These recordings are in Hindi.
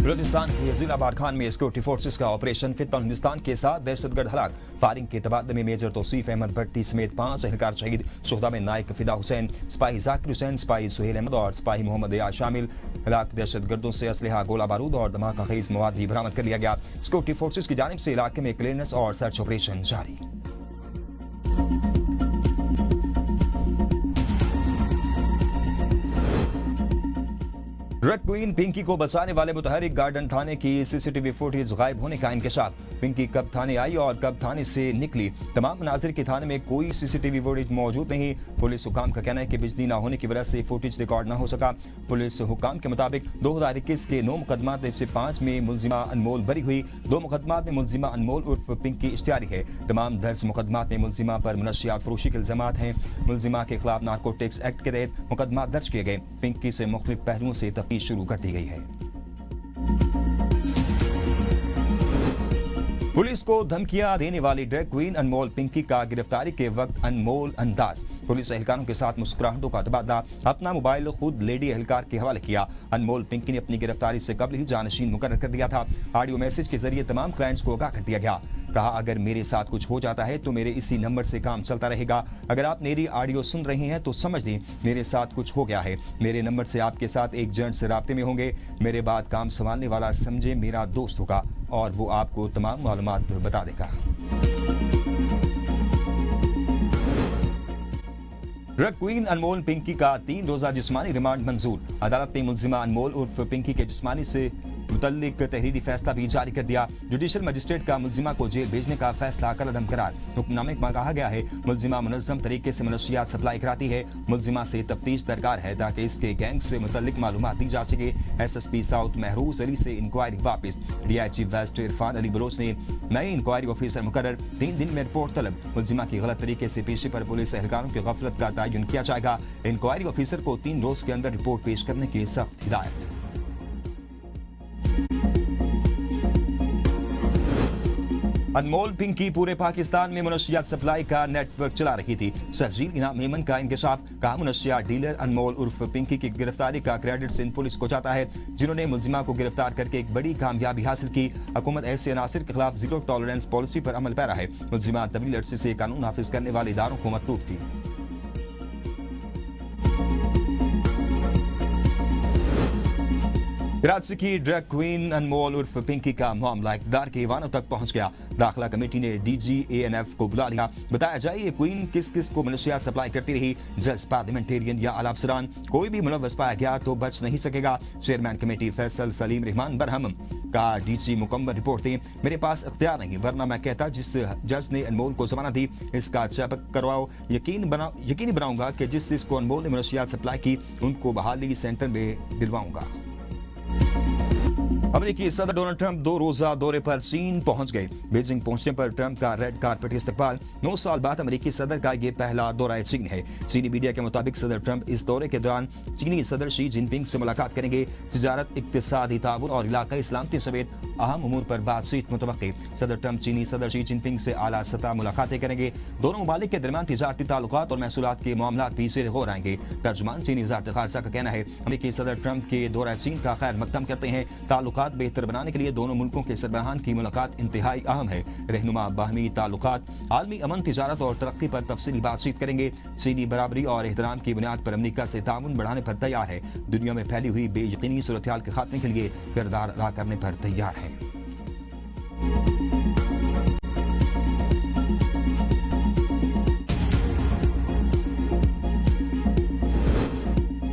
बलूचिस्तान के जिला बाड़खान में सिक्योरिटी फोर्सेस का ऑपरेशन फितन हिंदुस्तान के साथ दहशतगर्द हलाक। फायरिंग के तबादले में मेजर तौसीफ अहमद भट्टी समेत 5 एहलकार शहीद। शोहदा में नायक फिदा हुसैन, सिपाही जाकिर हुसैन, सिपाही सुहेल अहमद और सिपाही मोहम्मद याद शामिल। हलाक दहशतगर्दों से असलहा, गोला बारूद और धमाका खेज मवाद भी बरामद कर लिया गया। सिक्योरिटी फोर्सेस की जानिब से इलाके में क्लीयरेंस और सर्च ऑपरेशन जारी। ड्रग क्वीन पिंकी को बचाने वाले मुतहरिक गार्डन थाने की सीसीटीवी फुटेज गायब होने का इंकशाफ। पिंकी कब थाने आई और कब थाने से निकली, तमाम मनाजिर के थाने में कोई सीसीटीवी फुटेज मौजूद नहीं। पुलिस हुकाम का कहना है कि बिजली न होने की वजह से फुटेज रिकॉर्ड न हो सका। पुलिस हुकाम के मुताबिक 2021 के 9 मुकदमात में से 5 में मुलजिमा अनमोल बरी हुई। 2 मुकदमात में मुलजिमा अनमोल उर्फ पिंकी इश्तियारी है। तमाम दर्ज मुकदमात में मुलजिमा पर मनशियात फरोशी के इल्जामात हैं। मुलजिमा के खिलाफ नारकोटिक्स एक्ट के तहत मुकदमा दर्ज किए गए। पिंकी से मुख्तलिफ पहलुओं से तफ्तीश शुरू कर दी गई है। पुलिस को धमकियां देने वाली ड्रग क्वीन अनमोल पिंकी का गिरफ्तारी के वक्त अनमोल अंदाज। पुलिस एहलकारों के साथ मुस्कुराहटों का तबादला, अपना मोबाइल खुद लेडी एहलकार के हवाले किया। अनमोल पिंकी ने अपनी गिरफ्तारी से कबल ही जानशीन मुकर्रर कर दिया था। ऑडियो मैसेज के जरिए तमाम क्लाइंट्स को आगाह कर दिया गया। कहा, अगर मेरे साथ कुछ हो जाता है तो मेरे इसी नंबर से काम चलता रहेगा। अगर आप मेरी ऑडियो सुन रहे हैं तो समझ लें मेरे साथ कुछ हो गया है। मेरे नंबर से आपके साथ एक एजेंट से राब्ते में होंगे। मेरे बाद काम संभालने वाला समझे मेरा दोस्त होगा और वो आपको तमाम मालूमात बता देगा। ड्रग क्वीन अनमोल पिंकी का 3 रोजा जिस्मानी रिमांड मंजूर। अदालत ने मुलजिमा अनमोल उर्फ पिंकी के जिस्मानी से मुतल्लिक तहरीरी फैसला भी जारी कर दिया। जुडिशल मजिस्ट्रेट का मुलजिमा को जेल भेजने का फैसला कलअदम करार। हुक्मनामे में कहा गया है, मुलजिमा मुनज़्ज़म तरीके से मनशियात सप्लाई कराती है। मुलजिमा से तफ्तीश दरकार है ताकि इसके गैंग से मुतल्लिक मालूमात दी जा सके। SSP साउथ महरूज अली से इंक्वायरी वापस। DIG वेस्ट इरफान अली बलोच ने नए इंक्वायरी ऑफिसर मुकर्रर। 3 दिन में रिपोर्ट तलब। मुलजिमा की गलत तरीके से पेशी पर पुलिस एहलकारों की गफलत का तयन किया जाएगा। इंक्वायरी ऑफिसर को 3 रोज के अंदर रिपोर्ट पेश करने की सख्त हिदायत। अनमोल पिंकी पूरे पाकिस्तान में मुनशियात सप्लाई का नेटवर्क चला रही थी। सरजील इनाम मेमन का इंकशाफ। कहा, मुनशियात डीलर अनमोल उर्फ पिंकी की गिरफ्तारी का क्रेडिट सिंध पुलिस को जाता है, जिन्होंने मुलजिमा को गिरफ्तार करके एक बड़ी कामयाबी हासिल की। हुकूमत ऐसे अनासिर के खिलाफ जीरो टॉलरेंस पॉलिसी पर अमल पैरा है। मुलजिमा तवील अरसे से कानून नाफिज करने वाले इदारों को मतलूब थी। कराची की ड्रग क्वीन अनमोल उर्फ पिंकी का मामला इक़्तिदार के ईवानों तक पहुंच गया। दाखिला कमेटी ने DG ANF को बुला लिया। बताया जाए ये क्वीन किस किस को मनशियात सप्लाई करती रही। जज, पार्लियामेंटेरियन या आला अफसरान, कोई भी मुलव्वस पाया गया तो बच नहीं सकेगा। चेयरमैन कमेटी फैसल सलीम रहमान बरहम का DG मुकम्मल रिपोर्ट दें। मेरे पास इख्तियार नहीं, वरना मैं कहता जिस जज ने अनमोल को जमानत दी इसका चेकअप करवाओ। यकीनी बनाऊंगा कि जिस जिसको अनमोल ने मनशियात सप्लाई की उनको बहाली सेंटर में दिलवाऊंगा। अमेरिकी सदर डोनाल्ड ट्रंप 2 रोजा दौरे पर चीन पहुंच गए। बीजिंग पहुंचने पर ट्रंप का रेड कारपेट इस्तकबाल। 9 साल बाद अमेरिकी सदर का ये पहला दौरा चीन है। चीनी मीडिया के मुताबिक सदर ट्रंप इस दौरे के दौरान चीनी सदर शी जिनपिंग से मुलाकात करेंगे। तिजारत, इक्तिसादी ताउन और इलाकाई सलामती समेत अहम उमूर पर बातचीत मुतवक्की। सदर ट्रंप चीनी सदर शी जिनपिंग से आला सतह मुलाकातें करेंगे। दोनों ममालिक के दरमियान तिजारती ताल्लुकात और महसूलात के मामलात भी सिरे गौर आएंगे। तर्जुमान चीनी वज़ारत ख़ारिजा का कहना है, अमेरिकी सदर ट्रंप के दौरा चीन का खैर मकदम करते हैं। ताल्लुकात बेहतर बनाने के लिए दोनों मुल्कों के सरबराहान की मुलाकात इंतहाई अहम है। रहनुमा बाहमी ताल्लुकात, आलमी अमन, तिजारत और तरक्की पर तफसीली बातचीत करेंगे। चीनी बराबरी और एहतराम की बुनियाद पर अमेरिका से ताउन बढ़ाने पर तैयार है। दुनिया में फैली हुई बेयकीनी सूरत हाल के खात्मे के लिए किरदार अदा करने पर तैयार है।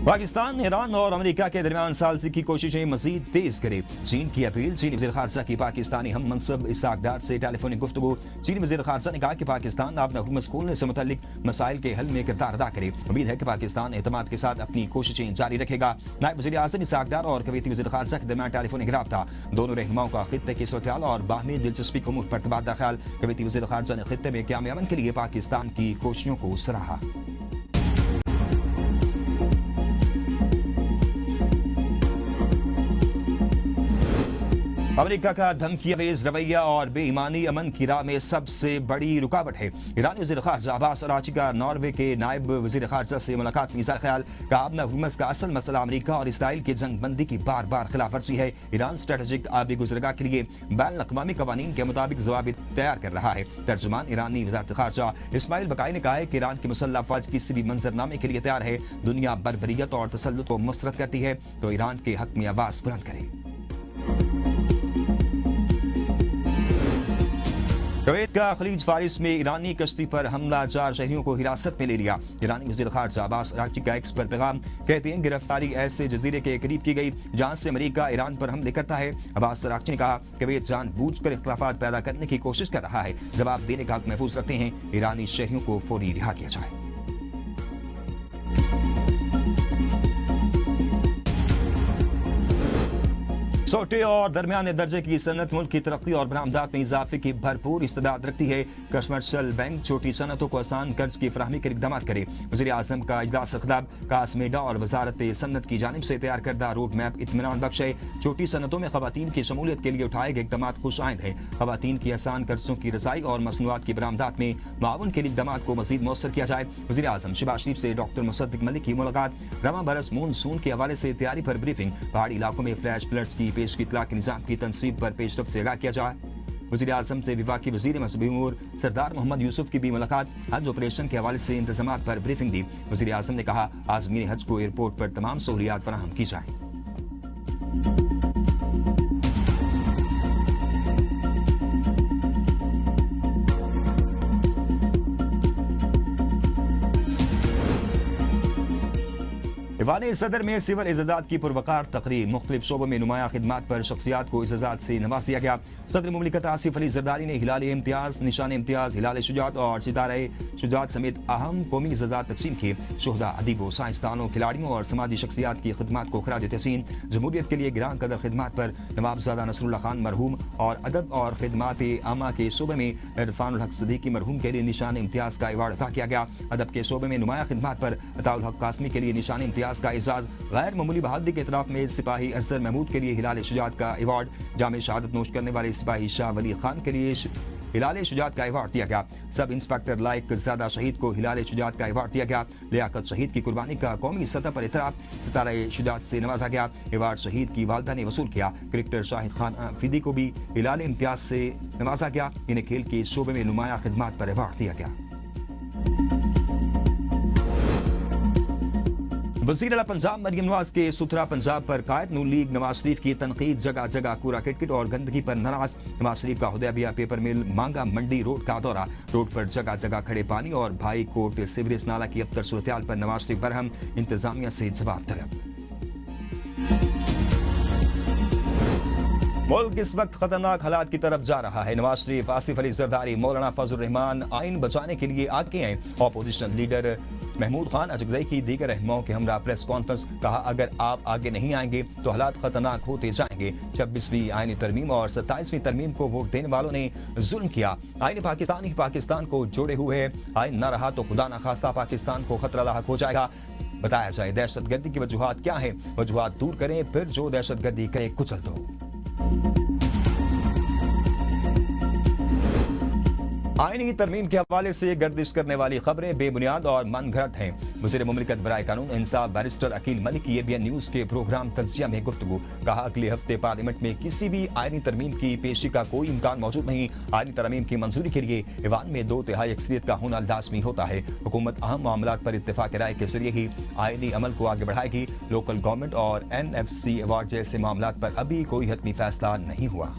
पाकिस्तान, ईरान और अमेरिका के दरमियान सालसी की कोशिशें मजीद तेज करे। चीन की अपील। चीनी वज़ीर ख़ारिजा की पाकिस्तानी हम मनसब इसाक डार से टेलीफोनिक गुफ्तगू। चीनी वज़ीर ख़ारिजा ने कहा कि पाकिस्तान अपना हुकूमत खोलने से मुतल्लिक मसाइल के हल में किरदार अदा करे। उम्मीद है कि पाकिस्तान एतमाद के साथ अपनी कोशिशें जारी रखेगा। नायब वज़ीर आज़म इसाक डार और कुवैती वज़ीर ख़ारिजा के दरमियान टेलीफोनिक राब्ता। दोनों रहनुमाओं का खित्ते की सूरत हाल और बाहमी दिलचस्पी के उमूर पर तबादला ख्याल। कुवैती वज़ीर ख़ारिजा ने खित्ते में क़याम अमन के लिए पाकिस्तान की कोशिशों को सराहा। अमेरिका का धमकीआवेज रवैया और बेईमानी अमन की राह में सबसे बड़ी रुकावट है। ईरानी वज़ीर ख़ारजा अब्बास अराग़ची का नॉर्वे के नायब वज़ीर ख़ारजा से मुलाकात में इज़हार ख्याल, कहा अपना हुकूमत का असल मसला अमेरिका और इसराइल की जंग बंदी की बार बार खिलाफ वर्जी है। ईरान स्ट्रेटेजिक आबी गुज़रगाह के लिए बैन अक़वामी क़वानीन के मुताबिक जवाब तैयार कर रहा है। तर्जुमान ईरानी वज़ारत ख़ारजा इस्माइल बकाई ने कहा है कि ईरान की मुसल्लह फ़ौज किसी भी मंजरनामे के लिए तैयार है। दुनिया बर्बरियत और तसल्लुत को मुस्तरद करती है तो ईरान के हक में आवाज़ बुलंद करे। कुवैत का खलीज फारिस में ईरानी कश्ती पर हमला, 4 शहरियों को हिरासत में ले लिया। ईरानी वज़ीर ख़ारजा अब्बास अराग़ची का एक्स पर पैगाम, कहते हैं गिरफ्तारी ऐसे जजीरे के करीब की गई जहां से अमेरिका ईरान पर हमले करता है। अब्बास अराग़ची ने कहा कुवैत जानबूझकर इख्तिलाफात पैदा करने की कोशिश कर रहा है, जवाब देने का हक महफूज रखते हैं। ईरानी शहरियों को फौरी रिहा किया जाए। छोटे और दरमियाने दर्जे की सनत मुल्क की तरक्की और बरामदात में इजाफे की भरपूर इस्तेदाद रखती है। कमर्शियल बैंक छोटी सनतों को आसान कर्ज की फराहमी के इक़दाम करे। वज़ीर आज़म का इजलास खिताब कासमेडा और वजारत सनत की जानिब से तैयार करदा रोड मैप इत्मीनान बख्श है। छोटी सनतों में ख़वातीन की शमूलियत के लिए उठाए गए इक़दाम खुश आइंद है। ख़वातीन की आसान कर्जों की रसाई और मसनूआत की बरामदात में मावन के लिए इक़दाम को मज़ीद मौसर किया जाए। वज़ीर आज़म शहबाज शरीफ से डॉक्टर मुसद्दिक मलिक की मुलाकात, रवा बरस मानसून के हवाले से तैयारी पर ब्रीफिंग, पहाड़ी इलाकों में फ्लैश फ्लड्स की पेश की इत्तला के निज़ाम की तनसीब पर पेशरफ से आगाह किया जाए। वज़ीर आज़म से विफाकी वज़ीर मज़हबी उमूर सरदार मोहम्मद यूसुफ की भी मुलाकात, हज ऑपरेशन के हवाले से इंतजामात पर ब्रीफिंग दी। वज़ीर आज़म ने कहा आज़मीन हज को एयरपोर्ट पर तमाम सहूलियात फराहम की जाएं। ईवान सदर में सिविल इज़्ज़ात की पुरवकार तकरीब, मुख्तलिफ शोबों में नुमाया खिदमात पर शख्सियात को इज़्ज़ात से नवाज दिया गया। सदर मुमलिकत आसिफ अली ज़रदारी ने हिलाल इम्तियाज़, निशान इम्तियाज़, हिलाल शुजात और सितारे शुजात समेत अहम कौमी इज़्ज़ात तकसीम किए। शोहदा, अदीबों, साइंसदानों, खिलाड़ियों और समाजी शख्सियात की खिदमात को खराज तहसीन। जमहूरियत के लिए गिरां कदर खिदमात पर नवाबजादा नसरुल्लाह खान मरहूम और अदब और खिदमात आमा के शोबे में इरफानुल हक सदीकी मरहूम के लिए निशान इम्तियाज़ का अवार्ड अता किया गया। अदब के शोबे में नुमाया खिदमात पर अताउल हक कासमी के लिए निशान इम्तियाज़ का एजाज़। गैर मामूली बहादुरी के इतराफ में सिपाही अजहर महमूद के लिए हिलाल शुजात का अवार्ड। जामे शहादत नोश करने वाले सिपाही शाह वली खान के लिए हिलाल शुजात का अवार्ड दिया गया। सब इंस्पेक्टर लाइक ज़्यादा शहीद को हिलाल शुजात का अवार्ड दिया गया। लियाकत शहीद की कुर्बानी का कौमी सतह पर इतराफ, सितारा शुजात से नवाजा गया। अवार्ड शहीद की वालदा ने वसूल किया। क्रिकेटर शाहिद खान फिदी को भी हिलाल इम्तियाज से नवाजा गया। इन्हें खेल के शोबे में नुमाया खिदमात पर अवार्ड दिया गया। वज़ीर आला पंजाब मरियम नवाज के सुथरा पंजाब पर कायद नून लीग नवाज शरीफ की तनकीद, जगह जगह कूड़ा किटकिट और गंदगी पर नाराज। नवाज शरीफ का हुदैबिया पेपर मिल, मांगा मंडी रोड का दौरा, रोड पर जगह जगह खड़े पानी और भाई कोट सीवरेज नाला की अबतर सूरत पर नवाज शरीफ बरहम, इंतजामिया से जवाब तलब। मुल्क इस वक्त खतरनाक हालात की तरफ जा रहा है। नवाज शरीफ, आसिफ अली जरदारी, मौलाना फजल रहमान आइन बचाने के लिए आगे हैं। ऑपोजिशन लीडर महमूद खान अजगज़ई की दीगर रहनुमाओं के हमरा प्रेस कॉन्फ्रेंस, कहा अगर आप आगे नहीं आएंगे तो हालात खतरनाक होते जाएंगे। 26वीं आईनी तरमीम और 27वीं तरमीम को वोट देने वालों ने जुल्म किया। आईन पाकिस्तान ही पाकिस्तान को जोड़े हुए है। आईन न रहा तो खुदा न खास्ता पाकिस्तान को खतरा लाहक हो जाएगा। बताया जाए दहशतगर्दी की वजूहात क्या है, वजूहात दूर करें, फिर जो दहशतगर्दी करे कुचल दो। आईनी तरमीम के हवाले से गर्दिश करने वाली खबरें बेबुनियाद और मनगढ़ंत हैं। वज़ीर मुमलिकत बराए कानून इंसाफ बैरिस्टर अकील मलिक की ABN न्यूज़ के प्रोग्राम तज्जिया में गुफ्तगू, कहा अगले हफ्ते पार्लियामेंट में किसी भी आईनी तरमीम की पेशी का कोई इम्कान मौजूद नहीं। आईनी तरमीम की मंजूरी के लिए ईवान में 2/3 अक्सरियत का होना लाज़मी होता है। हुकूमत अहम मामलात पर इत्तेफाक राय के जरिए ही आईनी अमल को आगे बढ़ाएगी। लोकल गवर्नमेंट और NFC अवार्ड जैसे मामलात पर अभी कोई हतमी फैसला नहीं हुआ।